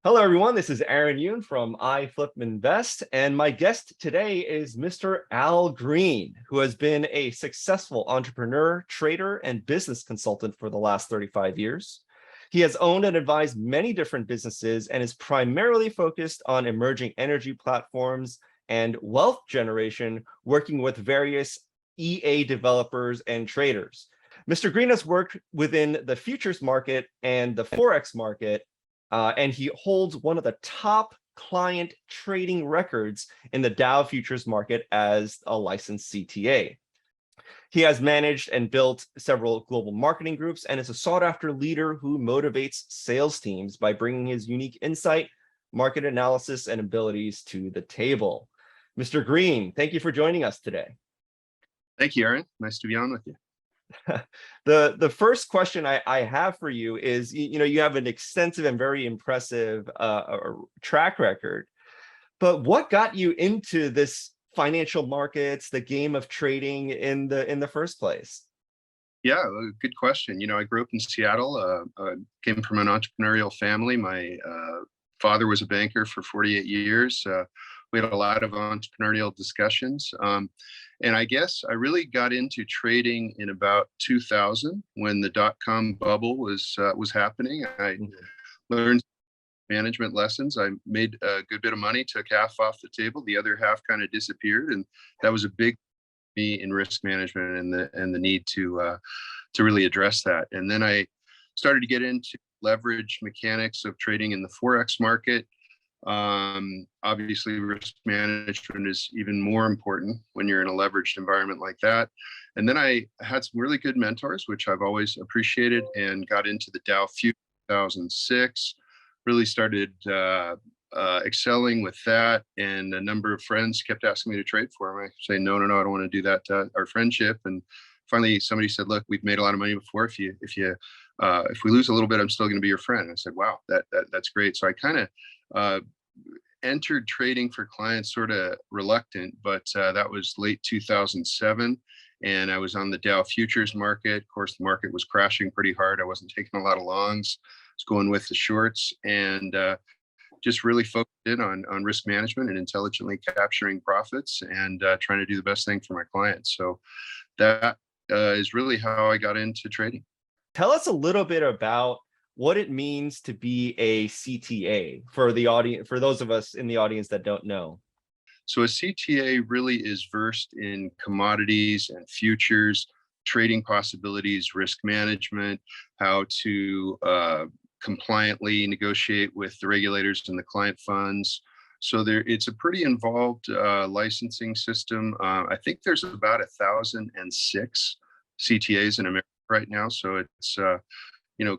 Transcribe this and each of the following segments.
Hello, everyone. This is Aaron Yoon from iFlip Invest, and my guest today is Mr. Al Green, who has been a successful entrepreneur, trader, and business consultant for the last 35 years. He has owned and advised many different businesses and is primarily focused on emerging energy platforms and wealth generation, working with various EA developers and traders. Mr. Green has worked within the futures market and the Forex market, and he holds one of the top client trading records in the Dow Futures Market as a licensed CTA. He has managed and built several global marketing groups and is a sought-after leader who motivates sales teams by bringing his unique insight, market analysis, and abilities to the table. Mr. Green, thank you for joining us today. Thank you, Aaron. Nice to be on with you. The first question I have for you is, you have an extensive and very impressive track record, but what got you into this financial markets, the game of trading in the first place? Yeah, good question. I grew up in Seattle, came from an entrepreneurial family. My father was a banker for 48 years. We had a lot of entrepreneurial discussions. And I guess I really got into trading in about 2000 when the dot-com bubble was happening. I learned management lessons. I made a good bit of money, took half off the table. The other half kind of disappeared. And that was a big me in risk management and the need to really address that. And then I started to get into leverage mechanics of trading in the Forex market. Obviously, risk management is even more important when you're in a leveraged environment like that. And then I had some really good mentors, which I've always appreciated, and got into the Dow Futures 2006, really started excelling with that. And a number of friends kept asking me to trade for them. I say, no, I don't want to do that to our friendship. And finally, somebody said, look, we've made a lot of money before. If we lose a little bit, I'm still going to be your friend. I said, wow, that's great. So I kind of entered trading for clients sort of reluctant, but that was late 2007. And I was on the Dow Futures Market. Of course, the market was crashing pretty hard. I wasn't taking a lot of longs. I was going with the shorts and just really focused in on risk management and intelligently capturing profits and trying to do the best thing for my clients. So that is really how I got into trading. Tell us a little bit about what it means to be a CTA for the audience, for those of us in the audience that don't know. So a CTA really is versed in commodities and futures, trading possibilities, risk management, how to compliantly negotiate with the regulators and the client funds. So it's a pretty involved licensing system. I think there's about 1,006 CTAs in America right now. So it's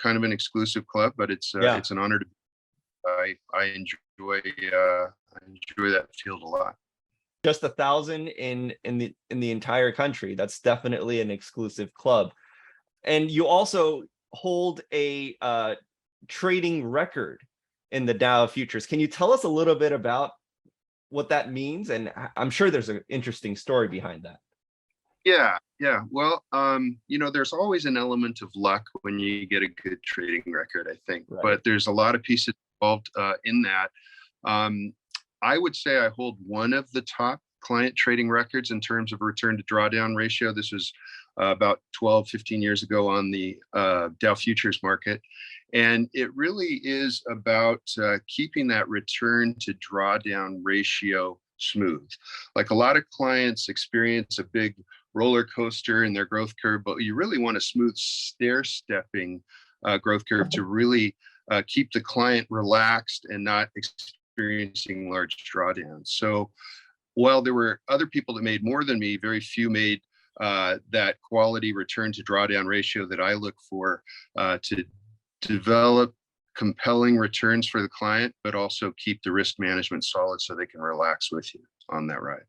kind of an exclusive club, but it's an honor to be. I enjoy that field a lot. Just 1,000 in the entire country. That's definitely an exclusive club. And you also hold a trading record in the Dow Futures. Can you tell us a little bit about what that means? And I'm sure there's an interesting story behind that. Yeah. Well, there's always an element of luck when you get a good trading record, I think, right. But there's a lot of pieces involved in that. I would say I hold one of the top client trading records in terms of return to drawdown ratio. This was about 12, 15 years ago on the Dow Futures Market. And it really is about keeping that return to drawdown ratio smooth. Like a lot of clients experience a big roller coaster in their growth curve, but you really want a smooth stair-stepping growth curve to really keep the client relaxed and not experiencing large drawdowns. So while there were other people that made more than me, very few made that quality return to drawdown ratio that I look for to develop compelling returns for the client, but also keep the risk management solid so they can relax with you on that ride.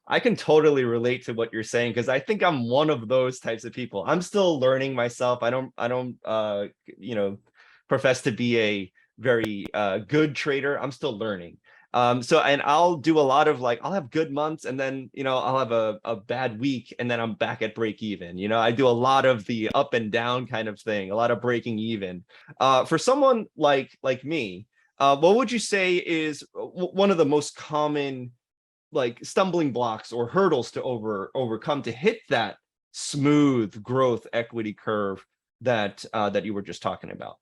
I can totally relate to what you're saying because I think I'm one of those types of people. I'm still learning myself. I don't profess to be a very good trader. I'm still learning. And I'll do a lot of I'll have good months and then, I'll have a bad week and then I'm back at break even. I do a lot of the up and down kind of thing, a lot of breaking even. For someone like me, What would you say is one of the most common like stumbling blocks or hurdles to overcome to hit that smooth growth equity curve that that you were just talking about?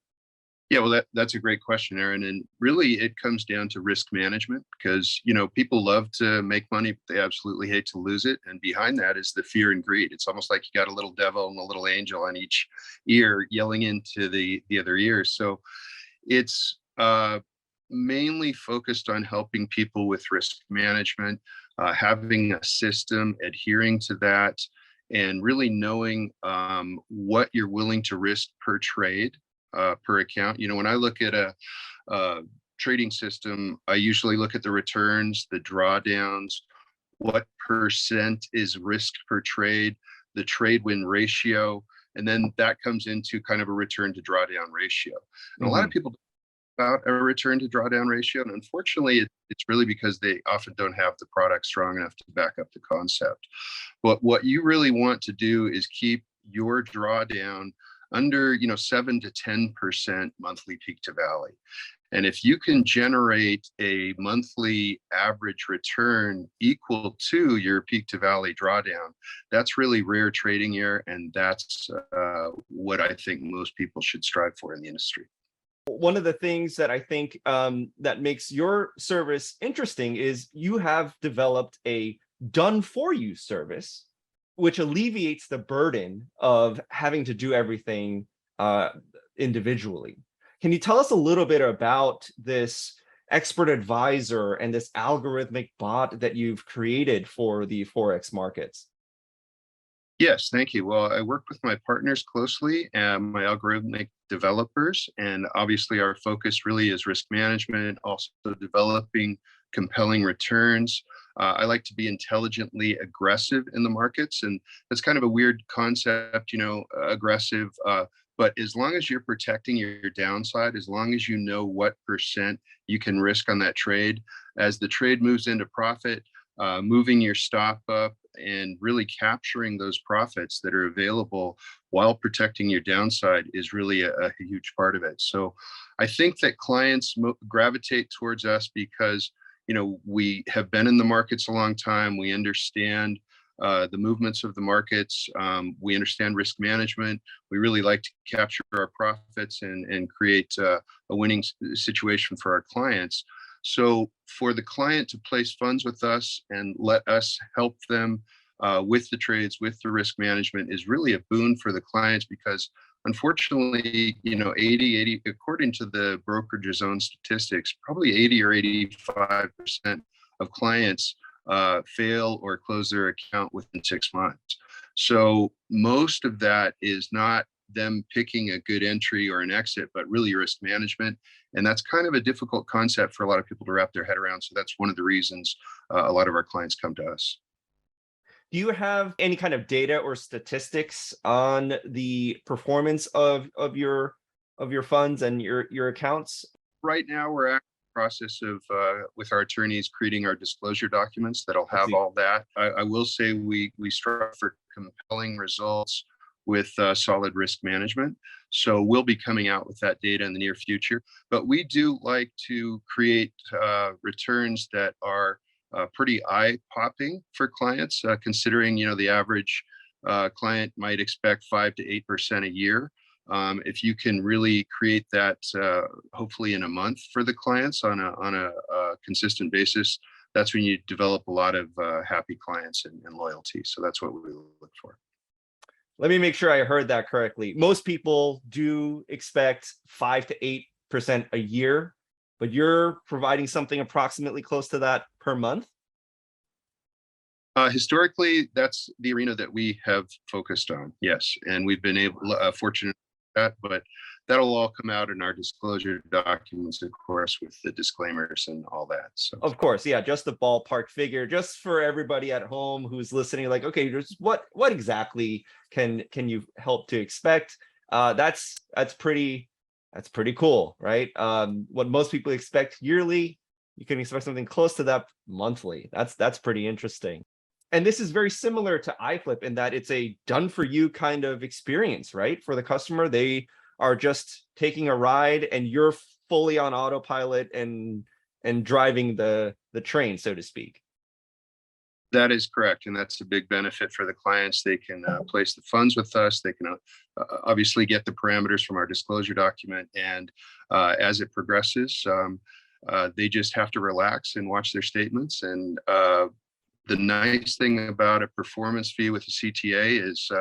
Yeah, well, that's a great question, Aaron. And really, it comes down to risk management because, people love to make money, but they absolutely hate to lose it. And behind that is the fear and greed. It's almost like you got a little devil and a little angel on each ear yelling into the other ears. So it's mainly focused on helping people with risk management, having a system, adhering to that, and really knowing what you're willing to risk per trade, per account. When I look at a trading system, I usually look at the returns, the drawdowns, what percent is risked per trade, the trade win ratio, and then that comes into kind of a return to drawdown ratio. And a lot of people about a return to drawdown ratio. And unfortunately, it's really because they often don't have the product strong enough to back up the concept. But what you really want to do is keep your drawdown under 7 to 10% monthly peak to valley. And if you can generate a monthly average return equal to your peak to valley drawdown, that's really rare trading here. And that's what I think most people should strive for in the industry. One of the things that I think that makes your service interesting is you have developed a done for you service, which alleviates the burden of having to do everything individually. Can you tell us a little bit about this expert advisor and this algorithmic bot that you've created for the Forex markets? Yes, thank you. Well, I work with my partners closely and my algorithmic developers, and obviously our focus really is risk management, also developing compelling returns. I like to be intelligently aggressive in the markets, and that's kind of a weird concept, aggressive. But as long as you're protecting your downside, as long as you know what percent you can risk on that trade, as the trade moves into profit, moving your stop up and really capturing those profits that are available while protecting your downside is really a huge part of it. So I think that clients gravitate towards us because, we have been in the markets a long time. We understand the movements of the markets. We understand risk management. We really like to capture our profits and create a winning situation for our clients. So for the client to place funds with us and let us help them with the trades, with the risk management is really a boon for the clients because unfortunately, 80, according to the brokerage's own statistics, probably 80 or 85% of clients fail or close their account within 6 months. So most of that is not them picking a good entry or an exit, but really risk management. And that's kind of a difficult concept for a lot of people to wrap their head around. So that's one of the reasons a lot of our clients come to us. Do you have any kind of data or statistics on the performance of your funds and your accounts? Right now, we're at the process of with our attorneys creating our disclosure documents that'll have all that. I will say we strive for compelling results with solid risk management. So we'll be coming out with that data in the near future. But we do like to create returns that are pretty eye-popping for clients, considering the average client might expect 5 to 8% a year. If you can really create that, hopefully in a month for the clients on a consistent basis, that's when you develop a lot of happy clients and loyalty. So that's what we look for. Let me make sure I heard that correctly. Most people do expect 5 to 8% a year, but you're providing something approximately close to that per month? Historically, that's the arena that we have focused on, yes. And we've been fortunate that, but that'll all come out in our disclosure documents, of course, with the disclaimers and all that. So, of course, yeah, just the ballpark figure, just for everybody at home who's listening, like, okay, just what exactly can you help to expect? That's pretty cool, right? What most people expect yearly, you can expect something close to that monthly. That's pretty interesting. And this is very similar to iFlip in that it's a done for you kind of experience, right? For the customer, they are just taking a ride and you're fully on autopilot and driving the train, so to speak. That is correct, and that's a big benefit for the clients. They can place the funds with us. They can obviously get the parameters from our disclosure document, and as it progresses, they just have to relax and watch their statements. And the nice thing about a performance fee with a CTA is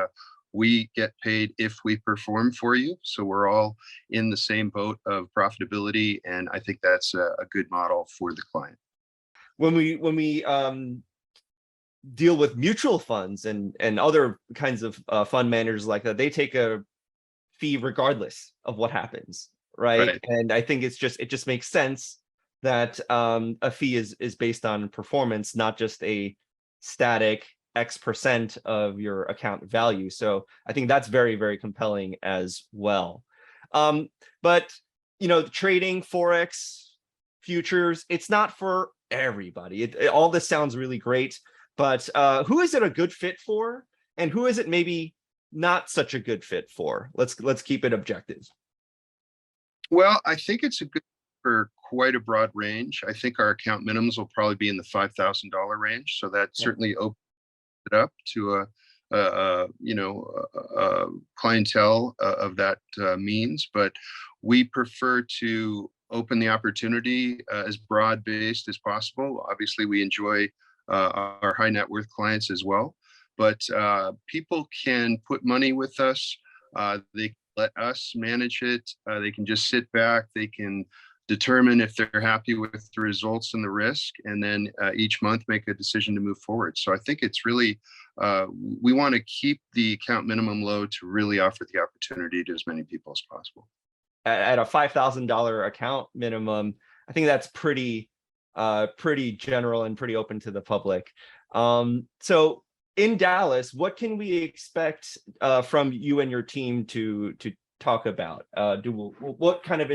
we get paid if we perform for you. So we're all in the same boat of profitability, and I think that's a good model for the client. When we deal with mutual funds and other kinds of fund managers like that, they take a fee regardless of what happens, right? And I think it just makes sense that a fee is based on performance, not just a static X% of your account value. So I think that's very, very compelling as well. But trading Forex futures, it's not for everybody. All this sounds really great, but who is it a good fit for, and who is it maybe not such a good fit for? Let's keep it objective. Well, I think it's a good for quite a broad range. I think our account minimums will probably be in the $5,000 range, so that certainly opens it up to a clientele of that means. But we prefer to open the opportunity as broad-based as possible. Obviously, we enjoy our high net worth clients as well, but people can put money with us. They let us manage it. They can just sit back. They can determine if they're happy with the results and the risk, and then each month make a decision to move forward. So I think it's really, we want to keep the account minimum low to really offer the opportunity to as many people as possible. At a $5,000 account minimum, I think that's pretty general and pretty open to the public. So in Dallas, what can we expect from you and your team to talk about? What kind of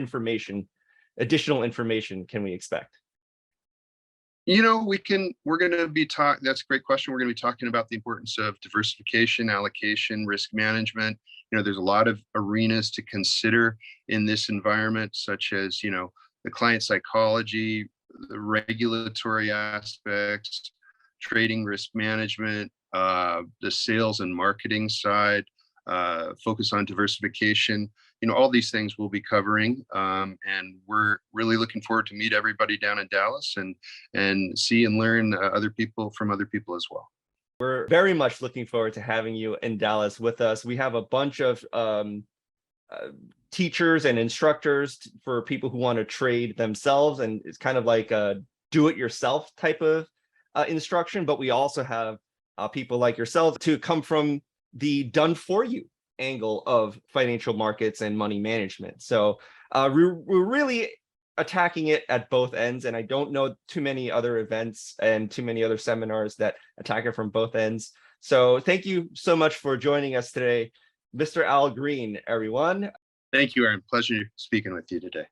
additional information can we expect? We're going to be that's a great question. We're going to be talking about the importance of diversification, allocation, risk management. There's a lot of arenas to consider in this environment, such as, the client psychology, the regulatory aspects, trading risk management, the sales and marketing side, focus on diversification. All these things we'll be covering, and we're really looking forward to meet everybody down in Dallas and see and learn other people as well. We're very much looking forward to having you in Dallas with us. We have a bunch of teachers and instructors for people who want to trade themselves, and it's kind of like a do-it-yourself type of instruction. But we also have people like yourselves to come from the done-for-you angle of financial markets and money management. So we're really attacking it at both ends, and I don't know too many other events and too many other seminars that attack it from both ends. So thank you so much for joining us today, Mr. Al Green, everyone. Thank you, Aaron. Pleasure speaking with you today.